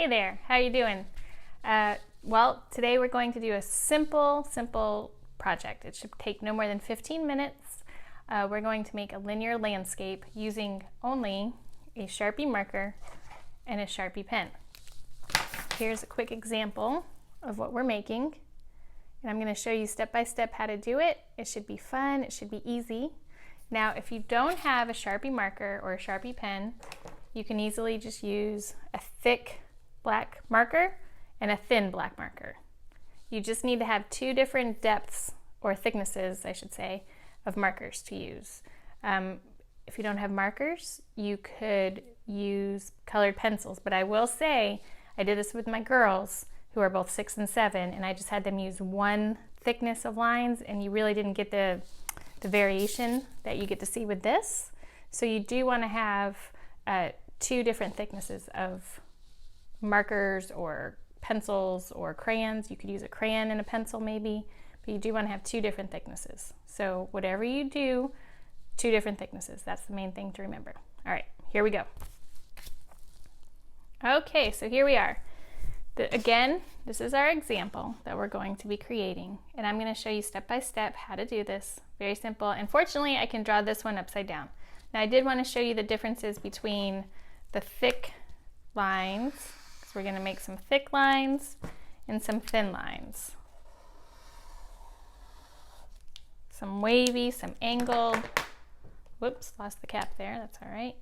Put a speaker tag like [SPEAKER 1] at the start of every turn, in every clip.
[SPEAKER 1] Hey there, how you doing? Well, today we're going to do a simple project. It should take no more than 15 minutes. We're going to make a linear landscape using only a Sharpie marker and a Sharpie pen. Here's a quick example of what we're making. And I'm going to show you step by step how to do it. It should be fun, it should be easy. Now, if you don't have a Sharpie marker or a Sharpie pen, you can easily just use a thick black marker and a thin black marker. You just need to have two different depths, or thicknesses, I should say, of markers to use. If you don't have markers, you could use colored pencils, but I will say, I did this with my girls who are both 6 and 7, and I just had them use one thickness of lines, and you really didn't get the variation that you get to see with this. So you do want to have two different thicknesses of markers or pencils or crayons. You could use a crayon and a pencil maybe, but you do want to have two different thicknesses. So whatever you do, two different thicknesses. That's the main thing to remember. All right, here we go. Okay, so here we are. Again, this is our example that we're going to be creating, and I'm going to show you step by step how to do this. Very simple. And fortunately, I can draw this one upside down. Now, I did want to show you the differences between the thick lines, because we're going to make some thick lines and some thin lines. Some wavy, some angled. Whoops, lost the cap there. That's all right.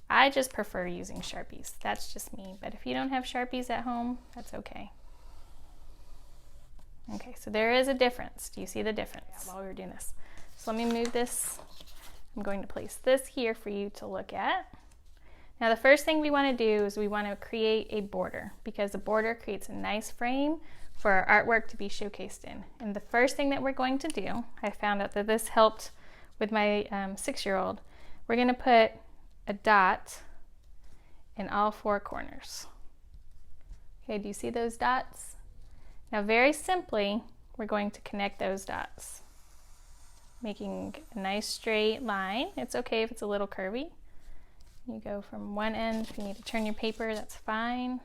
[SPEAKER 1] I just prefer using Sharpies. That's just me. But if you don't have Sharpies at home, that's okay. Okay, so there is a difference. Do you see the difference? Yeah, while we were doing this. So let me move this. I'm going to place this here for you to look at. Now the first thing we want to do is we want to create a border, because the border creates a nice frame for our artwork to be showcased in. And the first thing that we're going to do, I found out that this helped with my 6-year-old, we're going to put a dot in all 4 corners. Okay, do you see those dots? Now very simply, we're going to connect those dots, making a nice straight line. It's okay if it's a little curvy. You go from one end. If you need to turn your paper, that's fine.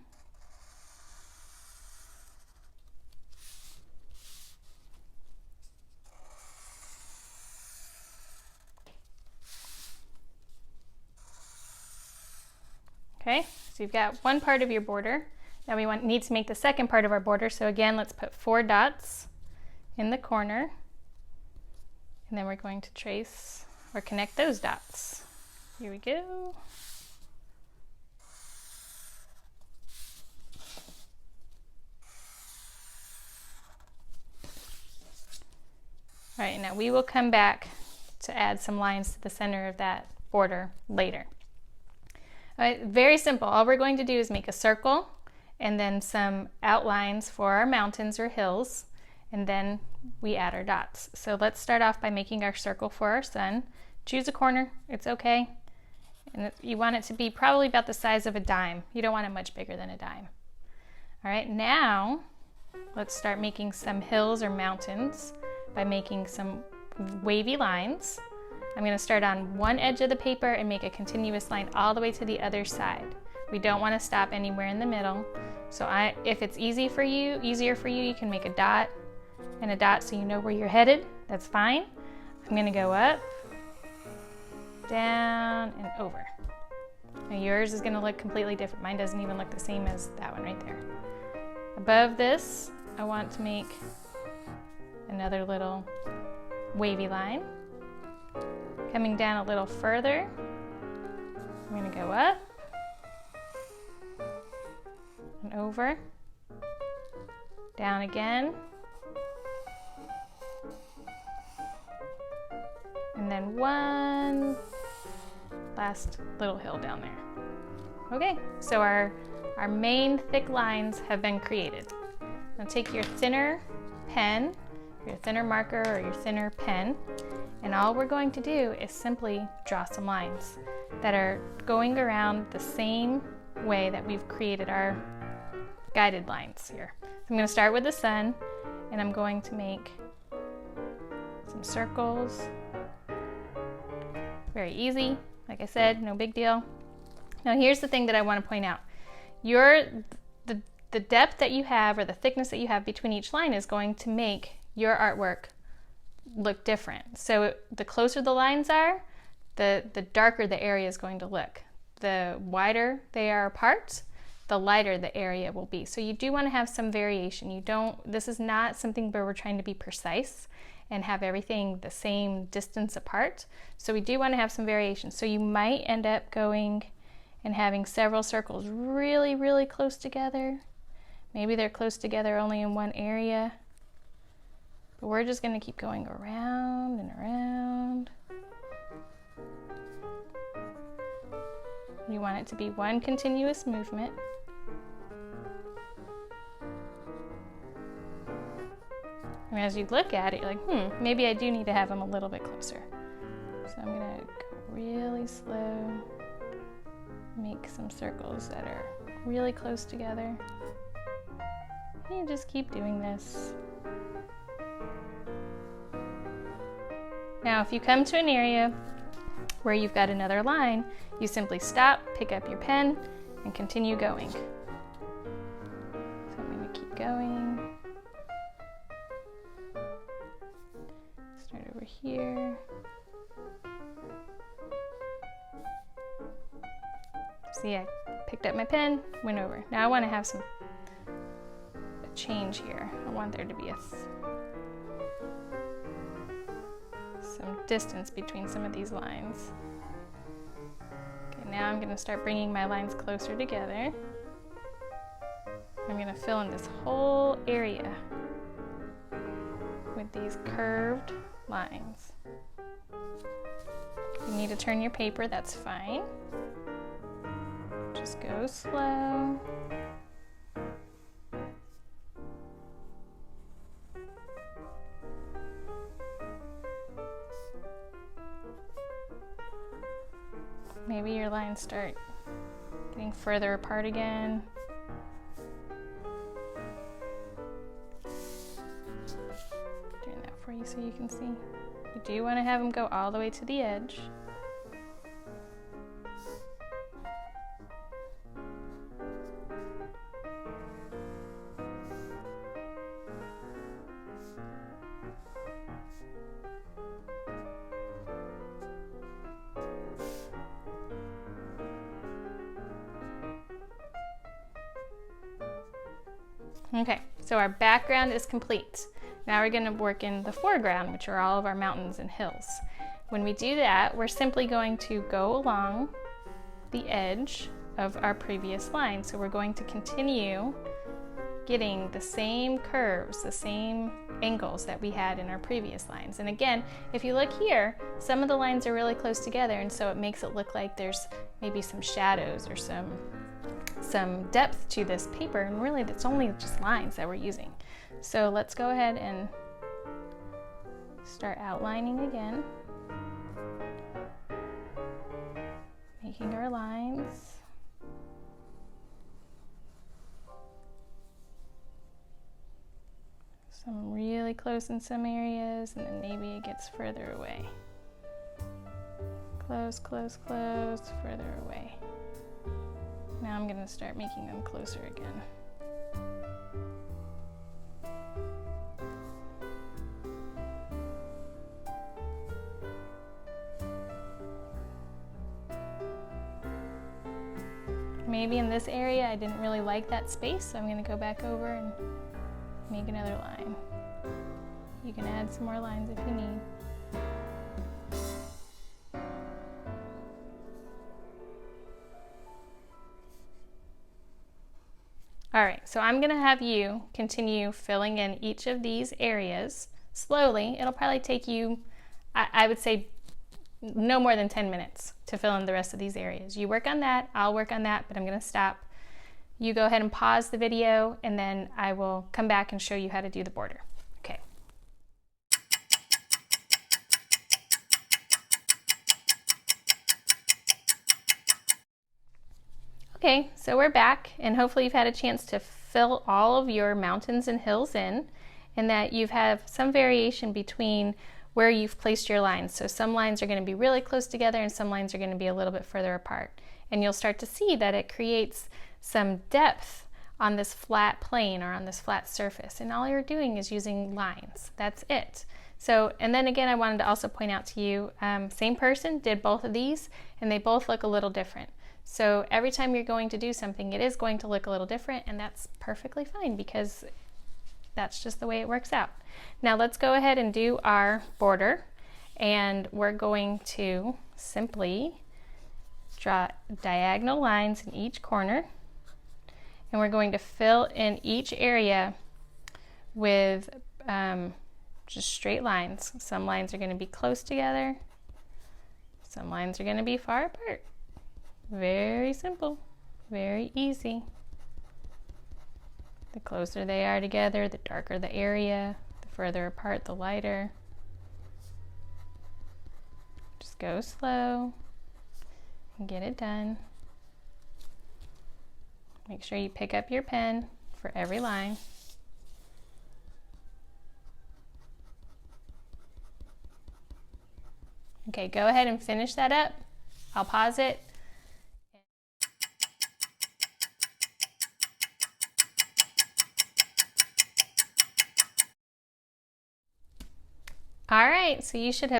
[SPEAKER 1] Okay, so you've got one part of your border. Now we need to make the second part of our border. So again, let's put 4 dots in the corner. And then we're going to trace or connect those dots. Here we go. All right, now we will come back to add some lines to the center of that border later. All right, very simple. All we're going to do is make a circle and then some outlines for our mountains or hills, and then we add our dots. So let's start off by making our circle for our sun. Choose a corner, it's okay. And you want it to be probably about the size of a dime. You don't want it much bigger than a dime. All right, now let's start making some hills or mountains by making some wavy lines. I'm going to start on one edge of the paper and make a continuous line all the way to the other side. We don't want to stop anywhere in the middle. So if it's easier for you, you can make a dot and a dot so you know where you're headed. That's fine. I'm going to go up, down, and over. Now yours is going to look completely different. Mine doesn't even look the same as that one right there. Above this, I want to make another little wavy line. Coming down a little further, I'm going to go up and over, down again, and then one last little hill down there. Okay, so our main thick lines have been created. Now take your thinner pen, your thinner marker or your thinner pen, and all we're going to do is simply draw some lines that are going around the same way that we've created our guided lines here. So I'm going to start with the sun, and I'm going to make some circles. Very easy. Like I said, no big deal. Now here's the thing that I want to point out. The depth that you have, or the thickness that you have between each line, is going to make your artwork look different. So the closer the lines are, the darker the area is going to look. The wider they are apart, the lighter the area will be. So you do want to have some variation. This is not something where we're trying to be precise and have everything the same distance apart. So we do want to have some variation. So you might end up going and having several circles really, really close together. Maybe they're close together only in one area. But we're just going to keep going around and around. You want it to be one continuous movement. And as you look at it, you're like, maybe I do need to have them a little bit closer. So I'm going to go really slow, make some circles that are really close together. And you just keep doing this. Now, if you come to an area where you've got another line, you simply stop, pick up your pen, and continue going. So I'm going to keep going. Start over here. See, I picked up my pen, went over. Now I want to have a change here. I want there to be some distance between some of these lines. Okay, now I'm going to start bringing my lines closer together. I'm going to fill in this whole area with these curved lines. If you need to turn your paper, that's fine. Just go slow. Maybe your lines start getting further apart again. Doing that for you so you can see. You do want to have them go all the way to the edge. Okay, so our background is complete. Now we're going to work in the foreground, which are all of our mountains and hills. When we do that, we're simply going to go along the edge of our previous line. So we're going to continue getting the same curves, the same angles that we had in our previous lines. And again, if you look here, some of the lines are really close together, and so it makes it look like there's maybe some shadows or some depth to this paper, and really that's only just lines that we're using. So let's go ahead and start outlining again, making our lines. Some really close in some areas, and then maybe it gets further away. Close, close, close, further away. Now I'm going to start making them closer again. Maybe in this area I didn't really like that space, so I'm going to go back over and make another line. You can add some more lines if you need. All right, so I'm gonna have you continue filling in each of these areas slowly. It'll probably take you, I would say, no more than 10 minutes to fill in the rest of these areas. You work on that, I'll work on that, but I'm gonna stop. You go ahead and pause the video, and then I will come back and show you how to do the border. Okay. Okay, so we're back, and hopefully you've had a chance to fill all of your mountains and hills in, and that you've had some variation between where you've placed your lines. So some lines are going to be really close together and some lines are going to be a little bit further apart. And you'll start to see that it creates some depth on this flat plane or on this flat surface. And all you're doing is using lines. That's it. So, and then again, I wanted to also point out to you, same person did both of these and they both look a little different. So every time you're going to do something, it is going to look a little different, and that's perfectly fine because that's just the way it works out. Now let's go ahead and do our border, and we're going to simply draw diagonal lines in each corner, and we're going to fill in each area with just straight lines. Some lines are going to be close together, some lines are going to be far apart. Very simple, very easy. The closer they are together, the darker the area, the further apart, the lighter. Just go slow and get it done. Make sure you pick up your pen for every line. Okay, go ahead and finish that up. I'll pause it. All right, so you should have